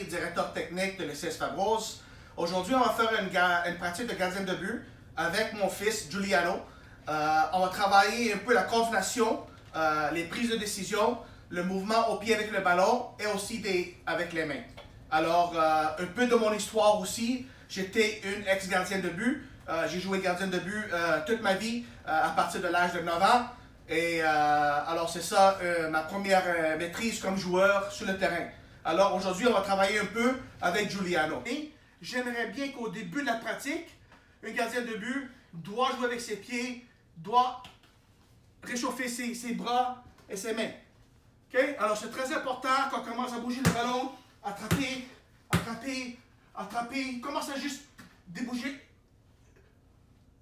directeur technique de l'ECS Fabros. Aujourd'hui, on va faire une pratique de gardien de but avec mon fils Giuliano. On va travailler un peu la coordination, les prises de décision, le mouvement au pied avec le ballon et aussi avec les mains. Alors, un peu de mon histoire aussi. J'étais une ex-gardienne de but. J'ai joué gardien de but toute ma vie à partir de l'âge de 9 ans. Et alors, c'est ça ma première maîtrise comme joueur sur le terrain. Alors, aujourd'hui, on va travailler un peu avec Giuliano. J'aimerais bien qu'au début de la pratique, un gardien de but doit jouer avec ses pieds, doit réchauffer ses bras et ses mains. Okay? Alors, c'est très important quand on commence à bouger le ballon, attraper, attraper, attraper. Commence à juste débouger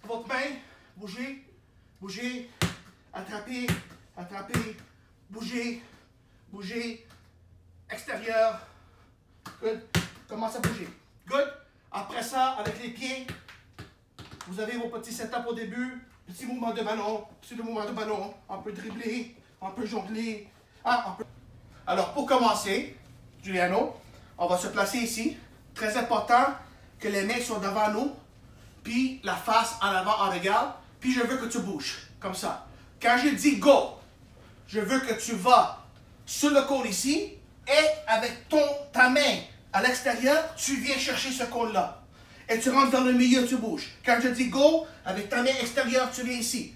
votre main, bouger, bouger, attraper, attraper, bouger, bouger, extérieur. Good. Commence à bouger. Good. Après ça, avec les pieds, vous avez vos petits setups au début. Petit mouvement de ballon, petit mouvement de ballon. On peut dribbler, on peut jongler. Alors, pour commencer, Giuliano, on va se placer ici. Très important que les mains soient devant nous, puis la face en avant en regard, puis je veux que tu bouges, comme ça. Quand je dis go, je veux que tu vas sur le cône ici, et avec ta main à l'extérieur, tu viens chercher ce cône-là. Et tu rentres dans le milieu, tu bouges. Quand je dis go, avec ta main extérieure, tu viens ici.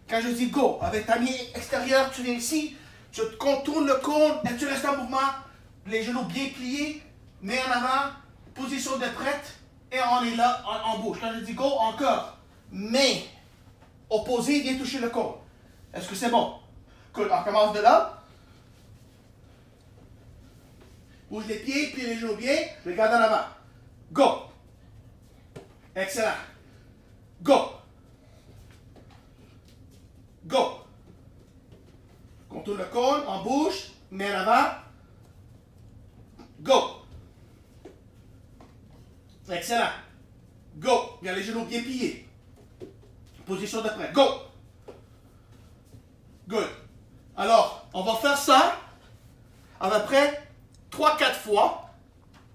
Quand je dis go, avec ta main extérieure, tu viens ici. Tu contournes le cône et tu restes en mouvement. Les genoux bien pliés, main en avant, position de prête. Et on est là, on bouge. Quand je dis go, encore. Main opposée vient toucher le cône. Est-ce que c'est bon? Cool. On commence de là. Bouge les pieds, plie les genoux bien. Regarde en avant. Go. Excellent. Go. Go. Contourne le cône, on bouge, main en avant. Go. Excellent. Go. Bien les genoux bien pliés. Position de prêt. Go. Good. Alors, on va faire ça à peu près 3-4 fois.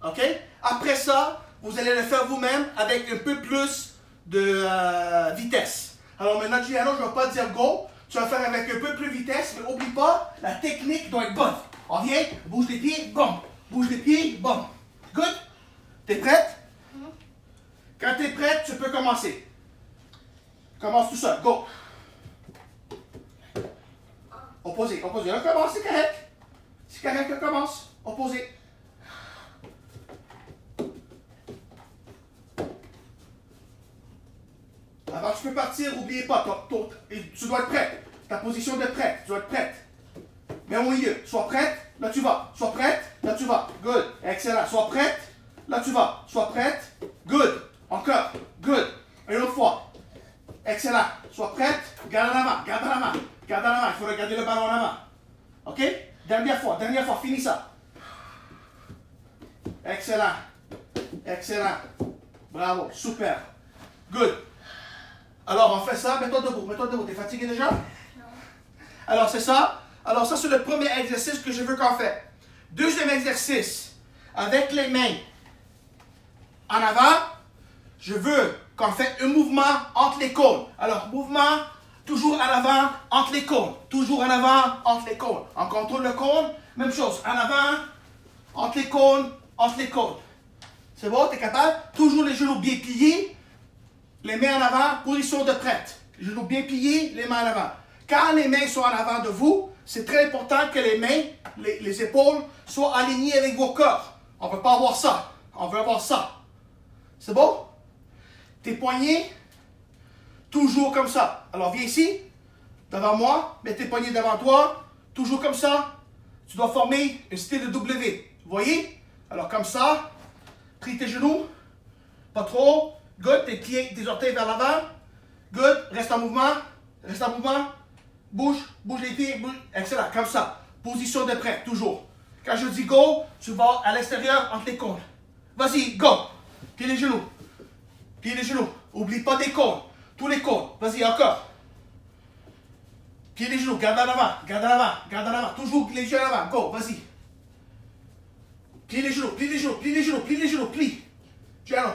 OK? Après ça, vous allez le faire vous-même avec un peu plus de vitesse. Alors maintenant, Giuliano, je ne vais pas dire go. Tu vas faire avec un peu plus de vitesse, mais n'oublie pas, la technique doit être bonne. On vient, bouge les pieds, bon. Bouge les pieds, bon. Good? T'es prête? Quand tu es prête, tu peux commencer. Commence tout seul. Go. Opposé, opposé. On commence, c'est correct. C'est correct, on commence. Opposé. Avant que tu peux partir, n'oubliez pas, tu dois être prête. Ta position de prête, tu dois être prête. Mais au milieu, sois prête, là tu vas. Sois prête, là tu vas. Good. Excellent. Sois prête, là tu vas. Sois prête. Good. Encore. Good. Une autre fois. Excellent. Sois prête. Garde en avant. Garde en avant. Garde en avant. Il faut regarder le ballon en avant. OK? Dernière fois. Dernière fois. Finis ça. Excellent. Excellent. Bravo. Super. Good. Alors, on fait ça. Mets-toi debout. Mets-toi debout. T'es fatigué déjà? Non. Alors, c'est ça. Alors, ça, c'est le premier exercice que je veux qu'on fait. Deuxième exercice. Avec les mains en avant, je veux qu'on fait un mouvement entre les cônes. Alors, mouvement toujours en avant entre les cônes. Toujours en avant entre les cônes. On contrôle le cône. Même chose. En avant, entre les cônes, entre les cônes. C'est bon? T'es capable? Toujours les genoux bien pliés. Les mains en avant, position de prête. Les genoux bien pliés, les mains en avant. Quand les mains sont en avant de vous, c'est très important que les mains, les épaules, soient alignées avec vos corps. On ne veut pas avoir ça. On veut avoir ça. C'est bon? Tes poignets, toujours comme ça. Alors viens ici, devant moi, mets tes poignets devant toi, toujours comme ça. Tu dois former un style de W. Vous voyez? Alors comme ça, plie tes genoux, pas trop. Good, tes pieds, tes orteils vers l'avant. Good, reste en mouvement, reste en mouvement. Bouge, bouge les pieds, bouge. Excellent, comme ça. Position de prêt, toujours. Quand je dis go, tu vas à l'extérieur entre les cônes. Vas-y, go. Plie les genoux. Plie les genoux. Oublie pas des cônes. Tous les cônes. Vas-y, encore. Plie les genoux. Garde en avant. Garde en avant. Garde en avant. Toujours les yeux en avant. Go. Vas-y. Plie les genoux, plie les genoux, plie les genoux, plie les genoux, plie. Giuliano,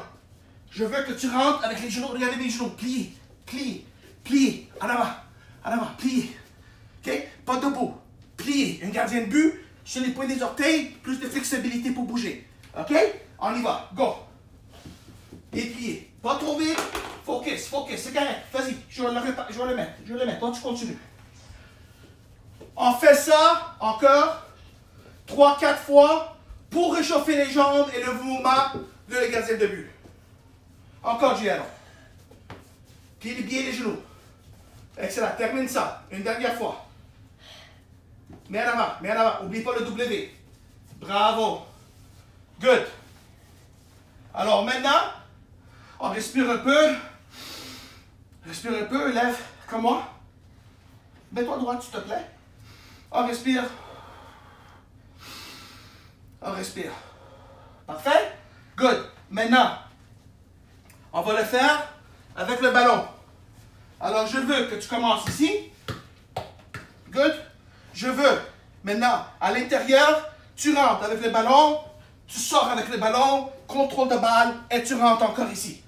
je veux que tu rentres avec les genoux. Regardez mes genoux. Pliez, pliez, pliez. En avant, pliez. OK? Pas debout. Pliez. Un gardien de but, sur les points des orteils, plus de flexibilité pour bouger. OK? On y va. Go. Et pliez. Pas trop vite. Focus, focus. C'est correct. Vas-y. Je vais le mettre. Toi, tu continues. On fait ça encore 3-4 fois pour réchauffer les jambes et le mouvement de le gardien de but. Encore, Giuliano. Plie bien les genoux. Excellent. Termine ça. Une dernière fois. Mets en avant. Oublie pas le W. Bravo. Good. Alors maintenant, on respire un peu. Lève comme moi. Mets-toi droit, s'il te plaît. On respire. Parfait? Good. Maintenant, on va le faire avec le ballon. Alors, je veux que tu commences ici. Good. Je veux, maintenant, à l'intérieur, tu rentres avec le ballon, tu sors avec le ballon, contrôle de balle, et tu rentres encore ici.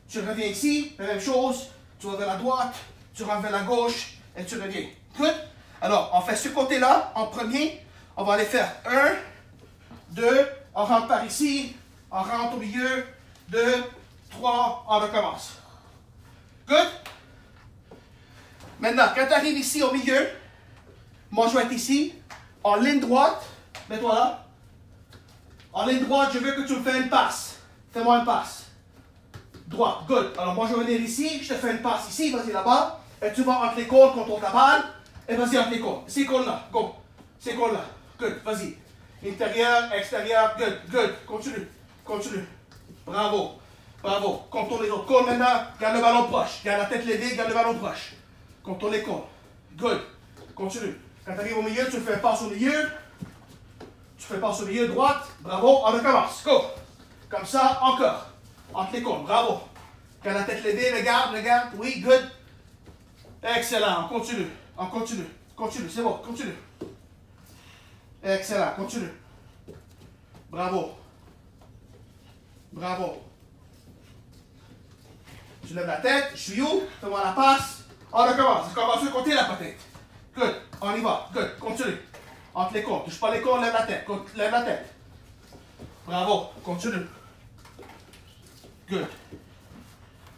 Tu reviens ici, la même chose, tu vas vers la droite, tu rentres vers la gauche, et tu reviens. Good. Alors, on fait ce côté-là en premier. On va aller faire 1, 2, on rentre par ici, on rentre au milieu, 2, 3, on recommence. Good? Maintenant, quand tu arrives ici au milieu, moi je vais être ici, en ligne droite, mets-toi là. En ligne droite, je veux que tu me fasses une passe. Fais-moi une passe. Droite, good. Alors moi je vais venir ici, je te fais une passe ici, vas-y là-bas, et tu vas entre les cônes, contrôle ta balle, et vas-y entre les cônes. Ces cônes-là, go. Ces cônes-là, good, vas-y. Intérieur, extérieur, good. Continue. Bravo. Contourne les autres cônes maintenant. Garde le ballon proche. Garde la tête levée, garde le ballon proche. Contourne les cônes. Good. Continue. Quand tu arrives au milieu, tu fais passe au milieu. Droite. Bravo. On recommence. Go. Comme ça, encore. Entre les cônes. Bravo. Garde la tête levée, regarde. Oui, good. Excellent. On continue. C'est bon. Continue. Excellent. Continue. Bravo. Tu lèves la tête. Je suis où? Fais-moi la passe. On recommence. Je commence à compter la tête. Good. On y va. Good. Continue. Entre les cônes. Touche pas les cônes. Lève la tête. Bravo. Continue. Good.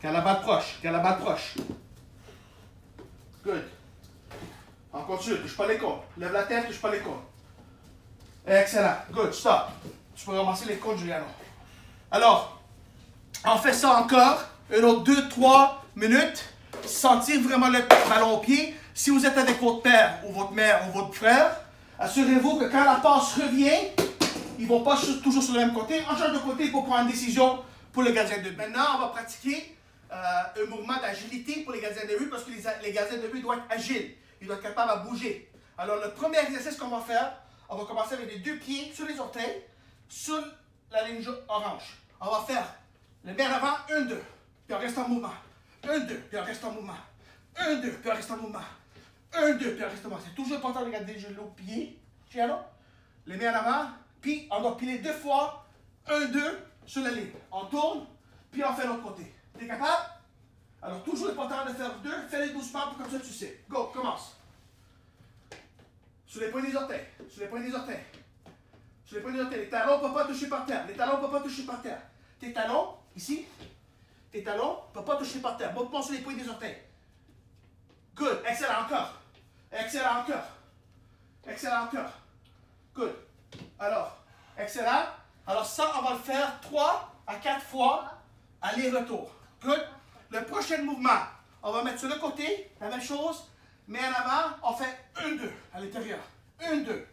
Garde la balle proche. Good. On continue. Touche pas les cônes. Lève la tête. Touche pas les cônes. Excellent. Good. Stop. Tu peux ramasser les cônes, Giuliano. Alors, on fait ça encore. Une autre 2-3 minutes. Sentir vraiment le ballon au pied. Si vous êtes avec votre père ou votre mère ou votre frère, assurez-vous que quand la passe revient, ils ne vont pas toujours sur le même côté. On change de côté pour prendre une décision pour le gardien de but. Maintenant, on va pratiquer un mouvement d'agilité pour les gardiens de but parce que les gardiens de but doivent être agiles. Ils doivent être capables de bouger. Alors, le premier exercice qu'on va faire, on va commencer avec les deux pieds sur les orteils, sur la ligne orange. On va faire le bien avant, 1, 2, puis on reste en mouvement. 1, 2, puis on reste en mouvement. 1, 2, puis on reste en mouvement. 1, 2, puis on reste en mouvement. C'est toujours important de regarder les genoux au pied. Les mains en avant, puis on doit piler 2 fois. 1, 2, sur la ligne. On tourne, puis on fait l'autre côté. T'es capable? Alors, toujours important de faire 2. Fais-les doucement, pour comme ça tu sais. Go, commence. Sur les points des orteils. Les talons ne peuvent pas toucher par terre. Tes talons, ici. Ne peuvent pas toucher par terre. Monte-moi sur les points des orteils. Good. Excellent encore. Good. Alors, excellent. Alors ça, on va le faire 3 à 4 fois. Aller-retour. Good. Le prochain mouvement, on va mettre sur le côté, la même chose. Mais en avant, on fait 1, 2 à l'intérieur. 1, 2.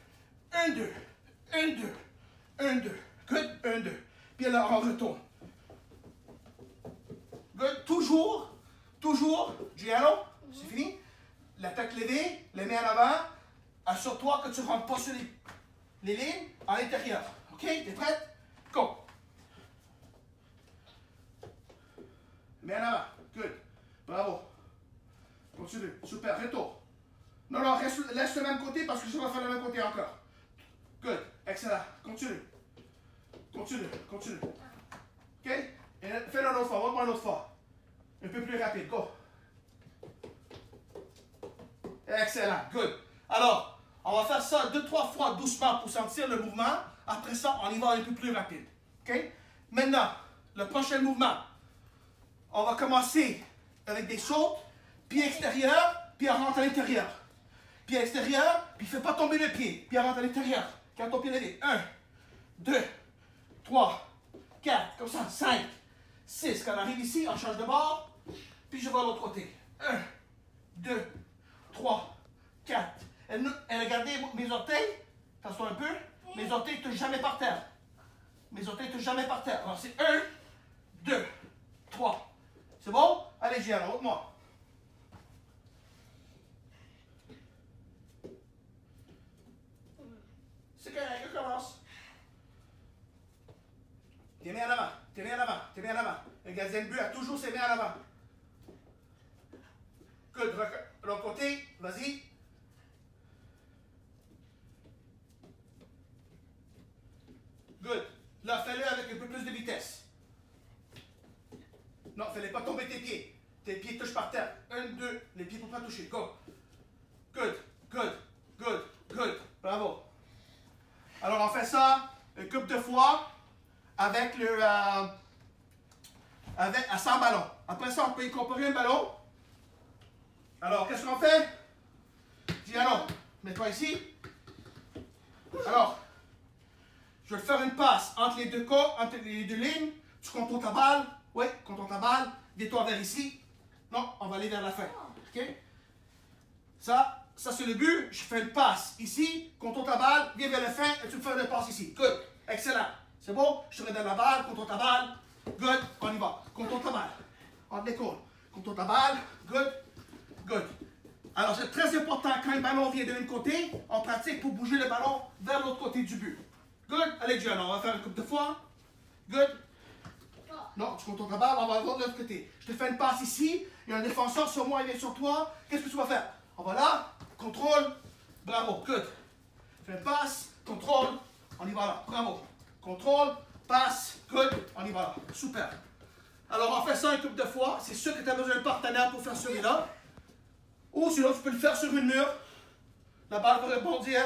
Good. 1, 2. Puis alors, on retourne. Good. Toujours, Giuliano, c'est fini. La tête levée, les mains en avant. Assure-toi que tu ne rentres pas sur les lignes à l'intérieur. OK? T'es prête? Go. Mains en avant. Good. Bravo. Continue. Super. Retour. Non, laisse le même côté parce que je vais faire le même côté encore. Good. Excellent. Continue. Continue, continue. OK? Et fais-le une autre fois, montre-moi une autre fois. Un peu plus rapide, go. Excellent, good. Alors, on va faire ça 2-3 fois doucement pour sentir le mouvement. Après ça, on y va un peu plus rapide. OK? Maintenant, le prochain mouvement. On va commencer avec des sautes, pied extérieur, puis on rentre à l'intérieur. Pied extérieur, puis fais pas tomber le pied, puis on rentre à l'intérieur. Quand ton pied levé. 1, 2, 3, 4, comme ça, 5, 6. Quand on arrive ici, on change de bord, puis je vais à l'autre côté. 1, 2, 3, 4. Regardez mes orteils. Attention un peu. Mes orteils ne touchent jamais par terre. Mes orteils ne touchent jamais par terre. Alors c'est 1, 2, 3. C'est bon? Allez, Gianna, montre-moi. C'est correct, on commence. Tes mains en avant, tes mains en avant, tes mains en avant. Le gardien de but a toujours ses mains en avant. Good, de l'autre côté, vas-y. Good. Là, fais-le avec un peu plus de vitesse. Non, fais-le pas tomber tes pieds. Tes pieds touchent par terre. 1, 2, les pieds ne peuvent pas toucher. Go. Good, good, good, good. Bravo. Alors, on fait ça une couple de fois avec le... à 100 ballons. Après ça, on peut incorporer un ballon. Alors, qu'est-ce qu'on fait? Dis alors, mets-toi ici. Alors, je vais faire une passe entre les deux corps, entre les deux lignes. Tu contournes ta balle. Oui, contourne ta balle. Viens-toi vers ici. Non, on va aller vers la fin. OK? Ça c'est le but. Je fais une passe ici. Contourne ta balle. Viens vers la fin et tu me fais une passe ici. Good. Excellent. C'est bon? Je te redonne la balle. Contourne ta balle. Good. On y va. Contourne ta balle. Entre les côtes. Contourne ta balle. Good. Good. Alors, c'est très important quand le ballon vient de l'un côté, on pratique pour bouger le ballon vers l'autre côté du but. Good. Allez, Gianna, on va faire une couple de fois. Good. Non, tu contournes ta balle, on va voir de l'autre côté. Je te fais une passe ici, il y a un défenseur sur moi, il vient sur toi. Qu'est-ce que tu vas faire? On va là, contrôle, bravo, good. Fais une passe, contrôle, on y va là, bravo. Contrôle, passe, good, on y va là, super. Alors, on fait ça une couple de fois. C'est sûr que tu as besoin d'un partenaire pour faire celui-là. Ou sinon, tu peux le faire sur une mur. La balle va rebondir.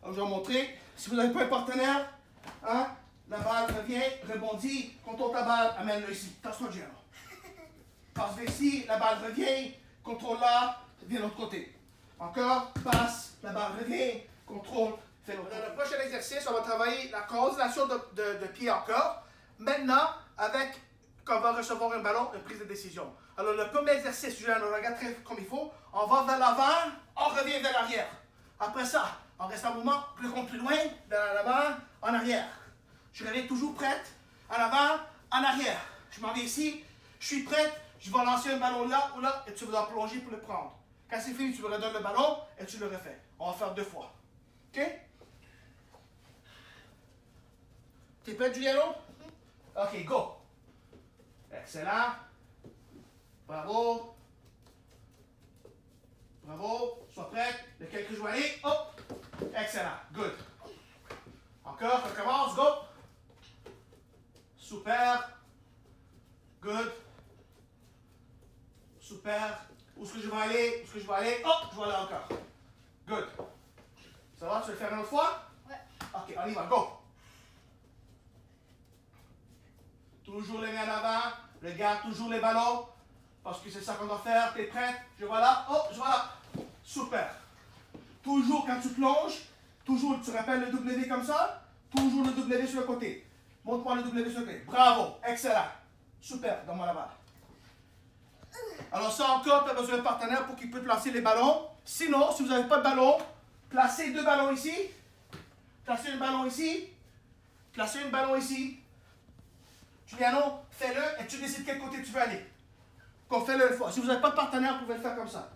Alors, je vais vous montrer. Si vous n'avez pas un partenaire, hein, la balle revient, rebondit, contrôle ta balle, amène-le ici. Tasse-toi, Gianna. Passe vers ici, la balle revient, contrôle là, viens de l'autre côté. Encore, passe, la balle revient, contrôle, fais l'autre côté. Dans le prochain exercice, on va travailler la coordination de pied encore. Maintenant, avec, quand on va recevoir un ballon, une prise de décision. Alors, le premier exercice, Gianna, on regarde très comme il faut. On va vers l'avant, on revient vers l'arrière. Après ça, on reste en mouvement, plus loin, vers l'avant, en arrière. Je reviens toujours prête, en avant, en arrière. Je m'en vais ici, je suis prête, je vais lancer un ballon là ou là, et tu vas plonger pour le prendre. Quand c'est fini, tu me redonnes le ballon et tu le refais. On va faire 2 fois. OK? T'es prête, Giuliano? OK, go. Excellent. Bravo. Bravo. Sois prête. Lequel que je vais aller? Hop. Excellent. Good. Encore, on recommence. Go. Super. Good. Super. Où est-ce que je vais aller? Où est-ce que je vais aller? Oh, je vais aller encore. Good. Ça va? Tu veux le faire une autre fois? Ouais. OK, on y va. Go. Toujours les mains en avant. Regarde toujours les ballons. Parce que c'est ça qu'on doit faire. T'es prête? Je vais là. Oh, je vais là. Super. Toujours quand tu plonges, toujours, tu rappelles le W comme ça. Toujours le W sur le côté. Montre-moi le W sur le côté. Bravo. Excellent. Super. Donne-moi la balle. Alors ça encore, tu as besoin d'un partenaire pour qu'il puisse placer les ballons. Sinon, si vous n'avez pas de ballon, placez 2 ballons ici. Placez un ballon ici. Placez un ballon ici. Giuliano, fais-le et tu décides quel côté tu veux aller. Donc fais-le une fois. Si vous n'avez pas de partenaire, vous pouvez le faire comme ça.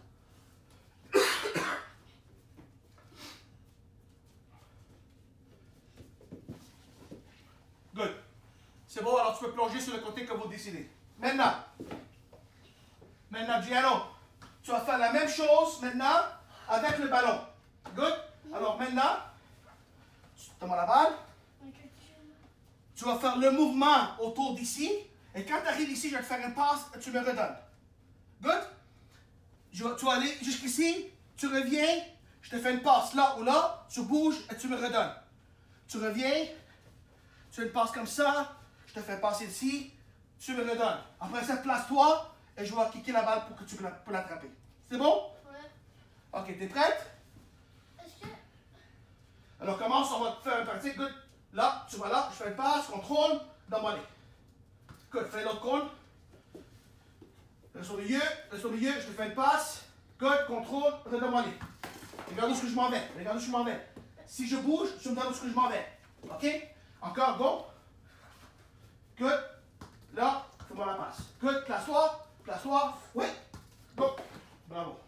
Good. C'est bon, alors tu peux plonger sur le côté que vous décidez. Maintenant, Giuliano, tu vas faire la même chose maintenant avec le ballon. Good. Alors maintenant, donne-moi la balle. Tu vas faire le mouvement autour d'ici. Et quand tu arrives ici, je vais te faire une passe et tu me redonnes. Good? Tu vas aller jusqu'ici, tu reviens, je te fais une passe là ou là, tu bouges et tu me redonnes. Tu reviens, tu fais une passe comme ça, je te fais passer ici, tu me redonnes. Après ça, place-toi et je vais kicker la balle pour que tu peux l'attraper. C'est bon? Ouais. Ok, t'es prête? Est-ce que... Alors commence, on va te faire une pratique. Good. Là, tu vas là, je fais une passe, contrôle, donne-moi les. Good, fais l'autre cône. Reste au milieu, je te fais une passe. Good, contrôle, redonne-moi les. Regarde où est-ce que je m'en vais, regarde où je m'en vais. Si je bouge, tu me donnes où est-ce que je m'en vais. Ok? Encore, go. Good. Là, fais-moi la passe. Good, place-toi. Oui. Go. Bravo.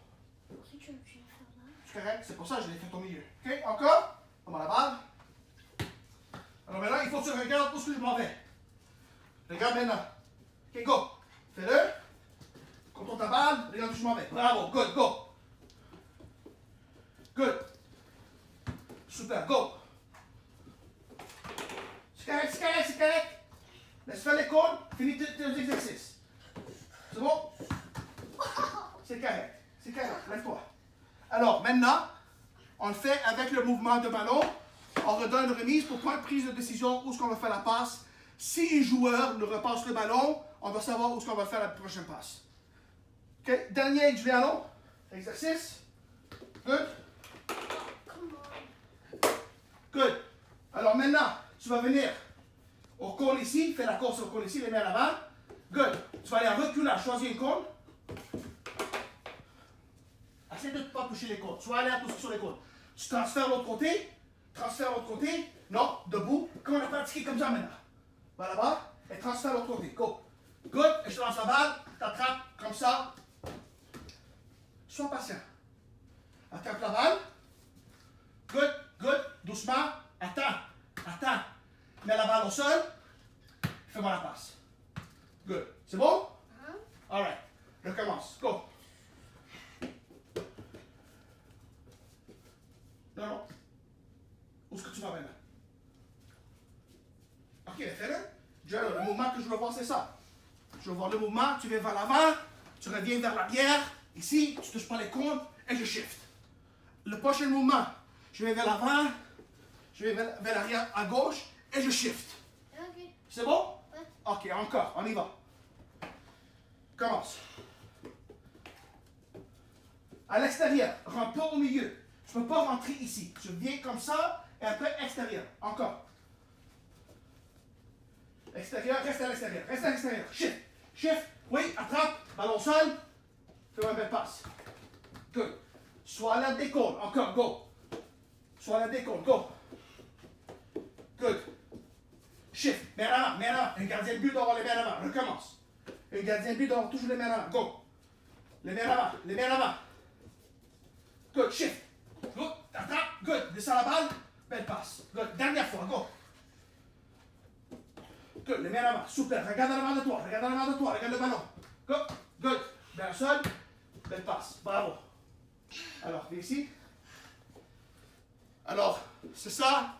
Si tu veux que je la fasse là. C'est correct, c'est pour ça que je l'ai fait au milieu. Ok, encore. Fais-moi la balle. Alors maintenant, il faut que tu regardes où est-ce que je m'en vais. Regarde maintenant. Ok, go. Fais-le. Contrôle ta balle, regarde où je m'en vais. Bravo, good, go. Good. Super, go. C'est correct. Laisse faire les cônes, finis tes exercices. C'est bon? C'est correct, lève-toi. Alors, maintenant, on le fait avec le mouvement de ballon. On redonne une remise pour point de prise de décision où est-ce qu'on va faire la passe. Si un joueur nous repasse le ballon, on va savoir où est-ce qu'on va faire la prochaine passe. OK? Dernier, Giuliano. Exercice. Good. Good. Alors maintenant, tu vas venir au cône ici. Fais la course au cône ici, les mains à l'avant. Good. Tu vas aller en reculant, choisis une cône. Essaye de ne pas toucher les cônes. Tu vas aller à pousser sur les cônes. Tu transfères l'autre côté. Non, debout. Comme on a pratiqué comme ça maintenant. Va là-bas et transfère l'autre côté. Go. Good. Et je te lance la balle. T'attrapes comme ça. Sois patient. Attrape la balle. Good. Doucement. Attends. Mets la balle au sol. Fais-moi la passe. Good. C'est bon? Alright. Recommence. Go. Non. Où est-ce que tu vas maintenant? Ok, fais-le. Le mouvement que je veux voir, c'est ça. Je veux voir le mouvement. Tu viens vers l'avant. Tu reviens vers l'arrière. Ici, tu ne touches pas les cônes et je shift. Le prochain mouvement, je vais vers l'avant. Je vais vers l'arrière à gauche et je shift. Ok. C'est bon? Ouais. Ok, encore. On y va. Commence. À l'extérieur. Rentre pas au milieu. Tu ne peux pas rentrer ici. Tu viens comme ça et après extérieur. Encore. Extérieur, reste à l'extérieur. Shift. Oui, attrape. Ballon au sol. Fais-moi une belle passe. Good. Sois à la décolle. Encore, go. Sois à la décolle, go. Good. Shift. Main en avant. Un gardien de but doit avoir les mains en avant. Recommence. Un gardien de but doit avoir toujours les mains en avant. Go. Les mains en avant. Good. Shift. Good. Attrape. Good. Descends la balle. Belle passe. Good. Dernière fois. Go. Good. Les mains en avant. Super. Regarde en avant de toi. Regarde le ballon. Go. Good. Vers le sol. Belle passe. Bravo. Alors, viens ici. Alors, c'est ça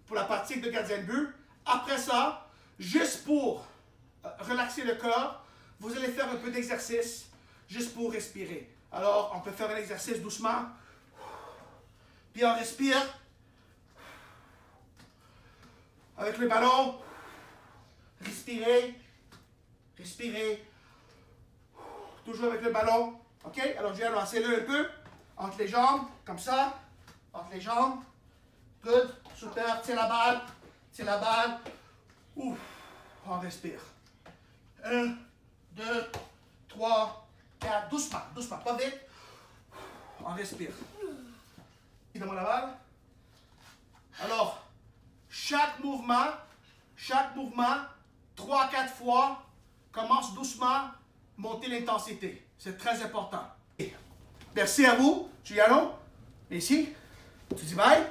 pour la pratique de gardien de but. Après ça, juste pour relaxer le corps, vous allez faire un peu d'exercice juste pour respirer. Alors, on peut faire un exercice doucement. Puis on respire. Avec le ballon. Respirez. Toujours avec le ballon. OK? Alors, je viens lancer-le un peu. Entre les jambes, comme ça. Entre les jambes. Good. Super. Tiens la balle. Ouf. On respire. 1, 2, 3, 4. Doucement. Pas vite. On respire. Donne-moi la balle. Alors, chaque mouvement, 3-4 fois, commence doucement, monter l'intensité. C'est très important. Merci à vous, Giuliano. Ici, tu dis bye.